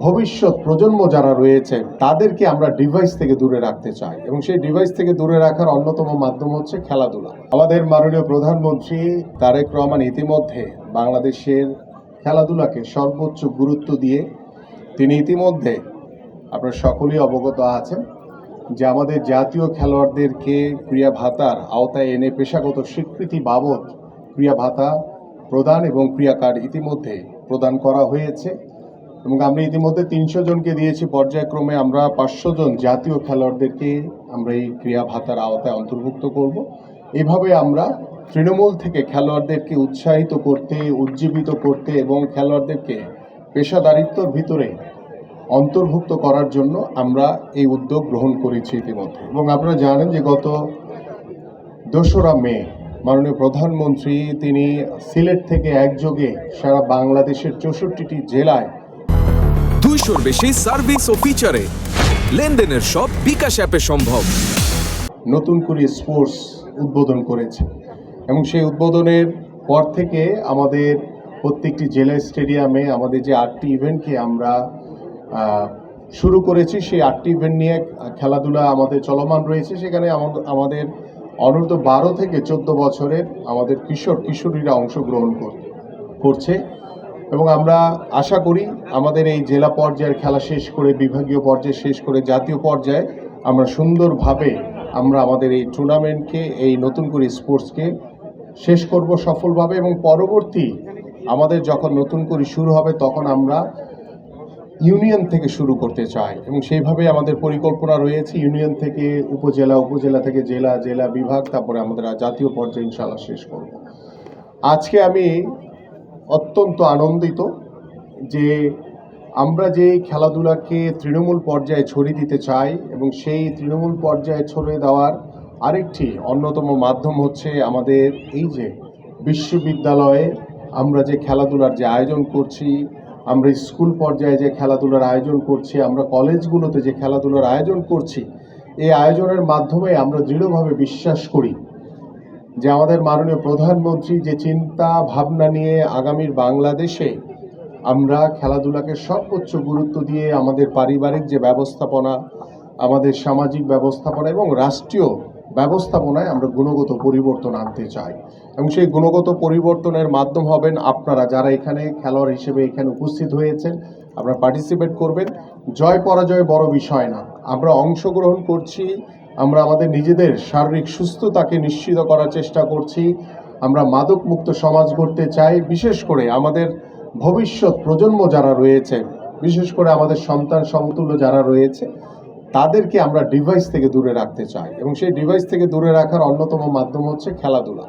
ভবিষ্যৎ প্রজন্ম যারা রয়েছে তাদেরকে আমরা ডিভাইস থেকে দূরে রাখতে চাই এবং সেই ডিভাইস থেকে দূরে রাখার অন্যতম মাধ্যম হচ্ছে খেলাধুলা। আমাদের মাননীয় প্রধানমন্ত্রী তারেক রহমান ইতিমধ্যে বাংলাদেশের খেলাধুলাকে সর্বোচ্চ গুরুত্ব দিয়ে তিনি ইতিমধ্যে আপনারা সকলেই অবগত আছেন যে আমাদের জাতীয় খেলোয়াড়দেরকে ক্রীড়া ভাতার আওতায় এনে পেশাগত স্বীকৃতি বাবদ ক্রীড়া ভাতা প্রদান এবং ক্রীড়া কার্ড ইতিমধ্যে প্রদান করা হয়েছে এবং আমরা ইতিমধ্যে 300 জনকে দিয়েছি। পর্যায়ক্রমে আমরা 500 জন জাতীয় খেলোয়াড়দেরকে আমরা এই ক্রীড়া ভাতার আওতায় অন্তর্ভুক্ত করব। এভাবে আমরা তৃণমূল থেকে খেলোয়াড়দেরকে উৎসাহিত করতে, উজ্জীবিত করতে এবং খেলোয়াড়দেরকে পেশাদারিত্বর ভিতরে অন্তর্ভুক্ত করার জন্য আমরা এই উদ্যোগ গ্রহণ করেছি ইতিমধ্যে। এবং আপনারা জানেন যে গত 2রা মে মাননীয় প্রধানমন্ত্রী তিনি সিলেট থেকে একযোগে সারা বাংলাদেশের 64টি জেলায় 200-র বেশি সার্ভিস ও ফিচারে লেনদেনের সব বিকাশ অ্যাপে সম্ভব। নতুন করে স্পোর্টস উদ্বোধন করেছে এবং সেই উদ্বোধনের পর থেকে আমাদের প্রত্যেকটি জেলা স্টেডিয়ামে আমাদের যে 8টি ইভেন্টকে আমরা শুরু করেছি, সেই 8টি ইভেন্ট নিয়ে খেলাধুলা আমাদের চলমান রয়েছে। সেখানে আমাদের অনূর্ধ্ব 12 থেকে 14 বছরের আমাদের কিশোরীরা অংশগ্রহণ করছে এবং আমরা আশা করি আমাদের এই জেলা পর্যায়ের খেলা শেষ করে, বিভাগীয় পর্যায়ে শেষ করে জাতীয় পর্যায়ে আমরা সুন্দরভাবে আমরা আমাদের এই টুর্নামেন্টকে, এই নতুন করে স্পোর্টসকে শেষ করব সফলভাবে এবং পরবর্তী আমাদের যখন নতুন করে শুরু হবে তখন আমরা ইউনিয়ন থেকে শুরু করতে চাই এবং সেইভাবে আমাদের পরিকল্পনা রয়েছে। ইউনিয়ন থেকে উপজেলা, উপজেলা থেকে জেলা, জেলা বিভাগ, তারপরে আমাদের জাতীয় পর্যায়ে ইনশাআল্লাহ শেষ করব। আজকে আমি অত্যন্ত আনন্দিত যে আমরা যে খেলাধুলাকে তৃণমূল পর্যায়ে ছড়িয়ে দিতে চাই এবং সেই তৃণমূল পর্যায়ে ছড়িয়ে দেওয়ার আরেকটি অন্যতম মাধ্যম হচ্ছে আমাদের এই যে বিশ্ববিদ্যালয়ে আমরা যে খেলাধুলার যে আয়োজন করছি, আমরা স্কুল পর্যায়ে যে খেলাধুলার আয়োজন করছি, আমরা কলেজগুলোতে যে খেলাধুলার আয়োজন করছি, এই আয়োজনের মাধ্যমে আমরা দৃঢ়ভাবে বিশ্বাস করি যে আমাদের মাননীয় প্রধানমন্ত্রী যে চিন্তা ভাবনা নিয়ে আগামীর বাংলাদেশে আমরা খেলাধুলাকে সর্বোচ্চ গুরুত্ব দিয়ে আমাদের পারিবারিক যে ব্যবস্থাপনা, আমাদের সামাজিক ব্যবস্থাপনা এবং রাষ্ট্রীয় ব্যবস্থাপনায় আমরা গুণগত পরিবর্তন আনতে চাই এবং সেই গুণগত পরিবর্তনের মাধ্যম হবেন আপনারা যারা এখানে খেলোয়াড় হিসেবে এখানে উপস্থিত হয়েছেন। আপনারা পার্টিসিপেট করবেন। জয় পরাজয় বড় বিষয় না, আমরা অংশগ্রহণ করছি, আমরা আমাদের নিজেদের শারীরিক সুস্থতাকে নিশ্চিত করার চেষ্টা করছি, আমরা মাদক মুক্ত সমাজ গড়তে চাই। বিশেষ করে আমাদের ভবিষ্যৎ প্রজন্ম যারা রয়েছে, বিশেষ করে আমাদের সন্তান সমতুল্য যারা রয়েছে তাদেরকে আমরা ডিভাইস থেকে দূরে রাখতে চাই এবং সেই ডিভাইস থেকে দূরে রাখার অন্যতম মাধ্যম হচ্ছে খেলাধুলা।